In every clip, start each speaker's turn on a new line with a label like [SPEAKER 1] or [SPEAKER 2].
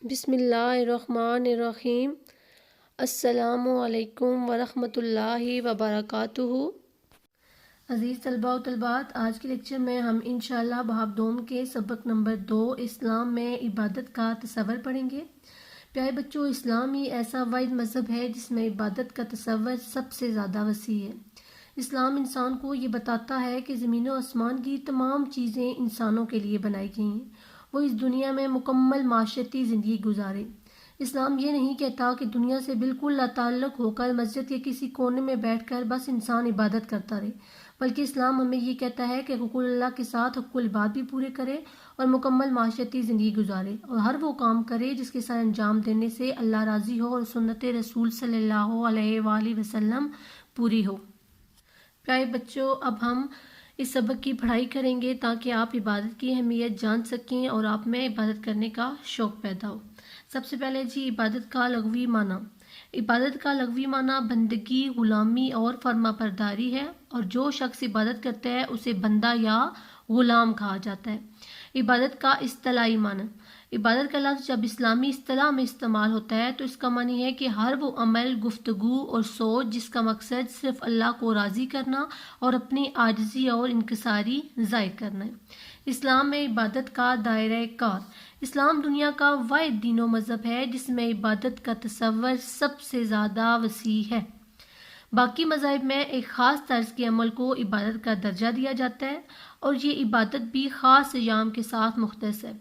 [SPEAKER 1] بسم اللہ الرحمن الرحیم۔ السلام علیکم ورحمۃ اللہ وبرکاتہ۔ عزیز طلباء و طلبات، آج کے لیکچر میں ہم انشاءاللہ باب دوم کے سبق نمبر 2 اسلام میں عبادت کا تصور پڑھیں گے۔ پیارے بچوں، اسلام ہی ایسا واحد مذہب ہے جس میں عبادت کا تصور سب سے زیادہ وسیع ہے۔ اسلام انسان کو یہ بتاتا ہے کہ زمین و آسمان کی تمام چیزیں انسانوں کے لیے بنائی گئی ہیں، وہ اس دنیا میں مکمل معاشرتی زندگی گزارے۔ اسلام یہ نہیں کہتا کہ دنیا سے بالکل لا تعلق ہو کر مسجد کے کسی کونے میں بیٹھ کر بس انسان عبادت کرتا رہے، بلکہ اسلام ہمیں یہ کہتا ہے کہ حقوق اللہ کے ساتھ حقوق العباد بھی پورے کرے اور مکمل معاشرتی زندگی گزارے، اور ہر وہ کام کرے جس کے سر انجام دینے سے اللہ راضی ہو اور سنت رسول صلی اللہ علیہ وآلہ وسلم پوری ہو۔ پیارے بچوں، اب ہم اس سبق کی پڑھائی کریں گے تاکہ آپ عبادت کی اہمیت جان سکیں اور آپ میں عبادت کرنے کا شوق پیدا ہو۔ سب سے پہلے عبادت کا لغوی معنی۔ عبادت کا لغوی معنی بندگی، غلامی اور فرما برداری ہے، اور جو شخص عبادت کرتا ہے اسے بندہ یا غلام کہا جاتا ہے۔ عبادت کا اصطلاحی معنی۔ عبادت کا لفظ جب اسلامی اصطلاح میں استعمال ہوتا ہے تو اس کا معنی ہے کہ ہر وہ عمل، گفتگو اور سوچ جس کا مقصد صرف اللہ کو راضی کرنا اور اپنی عاجزی اور انکساری ظاہر کرنا ہے۔ اسلام میں عبادت کا دائرہ کار۔ اسلام دنیا کا واحد دین و مذہب ہے جس میں عبادت کا تصور سب سے زیادہ وسیع ہے۔ باقی مذاہب میں ایک خاص طرز کے عمل کو عبادت کا درجہ دیا جاتا ہے، اور یہ عبادت بھی خاص ایام کے ساتھ مختص ہے،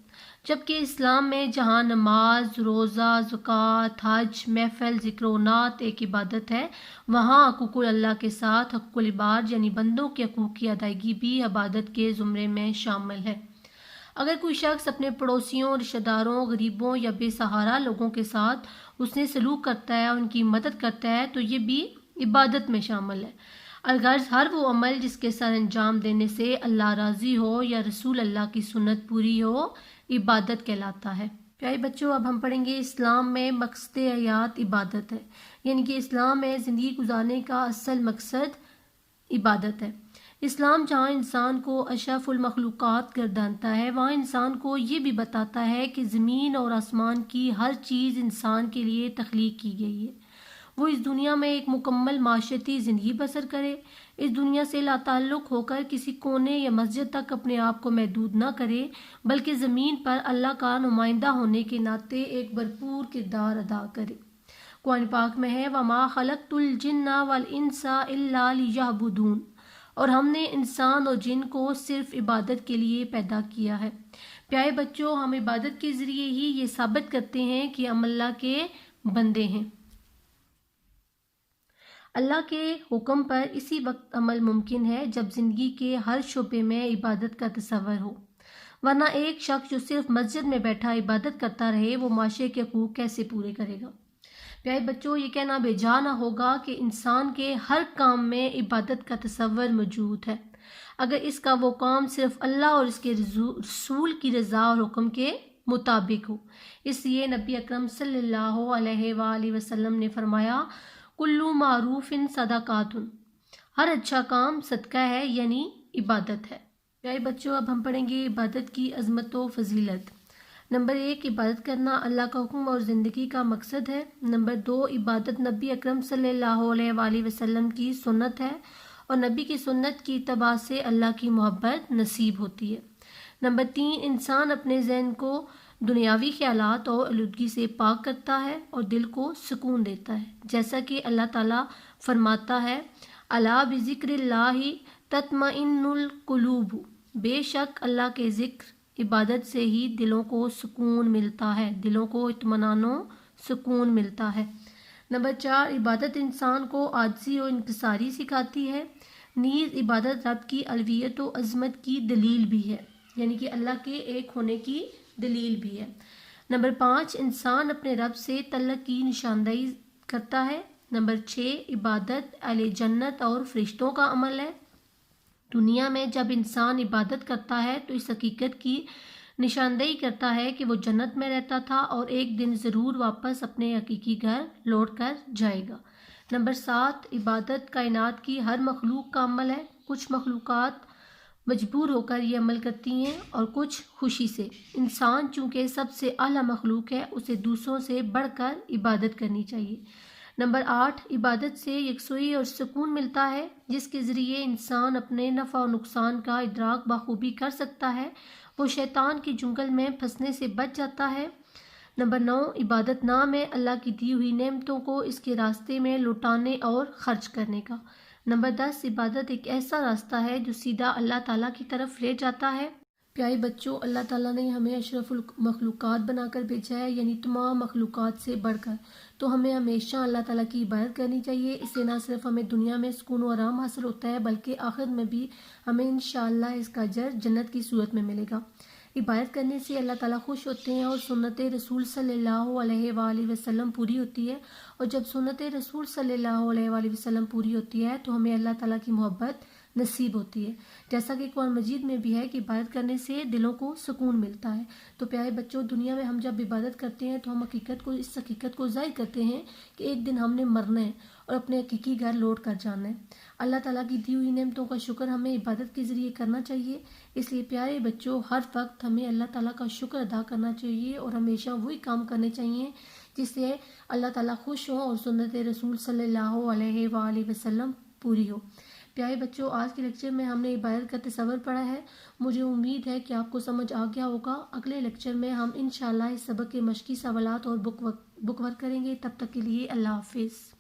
[SPEAKER 1] جبکہ اسلام میں جہاں نماز، روزہ، زکوٰۃ، حج، محفل، ذکر و نعت ایک عبادت ہے، وہاں حقوق اللہ کے ساتھ حقوق العباد یعنی بندوں کے حقوق کی ادائیگی بھی عبادت کے زمرے میں شامل ہے۔ اگر کوئی شخص اپنے پڑوسیوں، رشتہ داروں، غریبوں یا بے سہارا لوگوں کے ساتھ حسن سلوک کرتا ہے، ان کی مدد کرتا ہے، تو یہ بھی عبادت میں شامل ہے۔ الغرض ہر وہ عمل جس کے سر انجام دینے سے اللہ راضی ہو یا رسول اللہ کی سنت پوری ہو، عبادت کہلاتا ہے۔ پیارے بچوں، اب ہم پڑھیں گے اسلام میں مقصد حیات عبادت ہے، یعنی کہ اسلام میں زندگی گزارنے کا اصل مقصد عبادت ہے۔ اسلام جہاں انسان کو اشرف المخلوقات گردانتا ہے، وہاں انسان کو یہ بھی بتاتا ہے کہ زمین اور آسمان کی ہر چیز انسان کے لیے تخلیق کی گئی ہے۔ وہ اس دنیا میں ایک مکمل معاشرتی زندگی بسر کرے، اس دنیا سے لا تعلق ہو کر کسی کونے یا مسجد تک اپنے آپ کو محدود نہ کرے، بلکہ زمین پر اللہ کا نمائندہ ہونے کے ناطے ایک بھرپور کردار ادا کرے۔ قرآن پاک میں ہے وَمَا خَلَقْتُ الْجِنَّ وَالْإِنسَ إِلَّا لِيَعْبُدُونِ، اور ہم نے انسان اور جن کو صرف عبادت کے لیے پیدا کیا ہے۔ پیارے بچوں، ہم عبادت کے ذریعے ہی یہ ثابت کرتے ہیں کہ ہم اللہ کے بندے ہیں۔ اللہ کے حکم پر اسی وقت عمل ممکن ہے جب زندگی کے ہر شعبے میں عبادت کا تصور ہو، ورنہ ایک شخص جو صرف مسجد میں بیٹھا عبادت کرتا رہے، وہ معاشرے کے حقوق کیسے پورے کرے گا؟ پیارے بچوں، یہ کہنا بے جا نہ ہوگا کہ انسان کے ہر کام میں عبادت کا تصور موجود ہے، اگر اس کا وہ کام صرف اللہ اور اس کے رسول کی رضا اور حکم کے مطابق ہو۔ اس لیے نبی اکرم صلی اللہ علیہ وآلہ وسلم نے فرمایا کلو معروف صدقات، ہر اچھا کام صدقہ ہے، یعنی عبادت ہے۔ پیارے بچوں، اب ہم پڑھیں گے عبادت کی عظمت و فضیلت۔ نمبر 1، عبادت کرنا اللہ کا حکم اور زندگی کا مقصد ہے۔ نمبر 2، عبادت نبی اکرم صلی اللہ علیہ وآلہ وسلم کی سنت ہے، اور نبی کی سنت کی اتباع سے اللہ کی محبت نصیب ہوتی ہے۔ نمبر 3، انسان اپنے ذہن کو دنیاوی خیالات اور آلودگی سے پاک کرتا ہے اور دل کو سکون دیتا ہے، جیسا کہ اللہ تعالیٰ فرماتا ہے الا بذکر اللہ تطمئن القلوب، بے شک اللہ کے ذکر، عبادت سے ہی دلوں کو سکون ملتا ہے، دلوں کو اطمینان و سکون ملتا ہے۔ نمبر 4، عبادت انسان کو عاجزی اور انکساری سکھاتی ہے، نیز عبادت رب کی الوہیت و عظمت کی دلیل بھی ہے، یعنی کہ اللہ کے ایک ہونے کی دلیل بھی ہے۔ نمبر 5، انسان اپنے رب سے تعلق کی نشاندہی کرتا ہے۔ نمبر 6، عبادت اہل جنت اور فرشتوں کا عمل ہے۔ دنیا میں جب انسان عبادت کرتا ہے تو اس حقیقت کی نشاندہی کرتا ہے کہ وہ جنت میں رہتا تھا اور ایک دن ضرور واپس اپنے حقیقی گھر لوٹ کر جائے گا۔ نمبر 7، عبادت کائنات کی ہر مخلوق کا عمل ہے۔ کچھ مخلوقات مجبور ہو کر یہ عمل کرتی ہیں اور کچھ خوشی سے۔ انسان چونکہ سب سے اعلیٰ مخلوق ہے، اسے دوسروں سے بڑھ کر عبادت کرنی چاہیے۔ نمبر 8، عبادت سے یکسوئی اور سکون ملتا ہے، جس کے ذریعے انسان اپنے نفع و نقصان کا ادراک بخوبی کر سکتا ہے، وہ شیطان کے چنگل میں پھنسنے سے بچ جاتا ہے۔ نمبر 9، عبادت نام ہے اللہ کی دی ہوئی نعمتوں کو اس کے راستے میں لوٹانے اور خرچ کرنے کا۔ نمبر 10، عبادت ایک ایسا راستہ ہے جو سیدھا اللہ تعالیٰ کی طرف لے جاتا ہے۔ پیارے بچوں، اللہ تعالیٰ نے ہمیں اشرف المخلوقات بنا کر بھیجا ہے، یعنی تمام مخلوقات سے بڑھ کر، تو ہمیں ہمیشہ اللہ تعالیٰ کی عبادت کرنی چاہیے۔ اس سے نہ صرف ہمیں دنیا میں سکون و آرام حاصل ہوتا ہے، بلکہ آخرت میں بھی ہمیں انشاءاللہ اس کا اجر جنت کی صورت میں ملے گا۔ عبادت کرنے سے اللہ تعالیٰ خوش ہوتے ہیں اور سنت رسول صلی اللہ علیہ وآلہ وسلم پوری ہوتی ہے، اور جب سنت رسول صلی اللہ علیہ وآلہ وسلم پوری ہوتی ہے تو ہمیں اللہ تعالیٰ کی محبت نصیب ہوتی ہے، جیسا کہ قرآن مجید میں بھی ہے کہ عبادت کرنے سے دلوں کو سکون ملتا ہے۔ تو پیارے بچوں، دنیا میں ہم جب عبادت کرتے ہیں تو ہم اس حقیقت کو ظاہر کرتے ہیں کہ ایک دن ہم نے مرنا ہے اور اپنے حقیقی گھر لوٹ کر جانا ہے۔ اللہ تعالیٰ کی دی ہوئی نعمتوں کا شکر ہمیں عبادت کے ذریعے کرنا چاہیے۔ اس لیے پیارے بچوں، ہر وقت ہمیں اللہ تعالیٰ کا شکر ادا کرنا چاہیے اور ہمیشہ وہی کام کرنے چاہیے جس سے اللہ تعالیٰ خوش ہو اور سنت رسول صلی اللہ علیہ وآلہ وسلم پوری ہو۔ پیارے بچوں، آج کے لیکچر میں ہم نے عبادت کا تصور پڑھا ہے۔ مجھے امید ہے کہ آپ کو سمجھ آ گیا ہوگا۔ اگلے لیکچر میں ہم انشاءاللہ اس سبق کے مشقی سوالات اور بک ورک کریں گے۔ تب تک کے لیے اللہ حافظ۔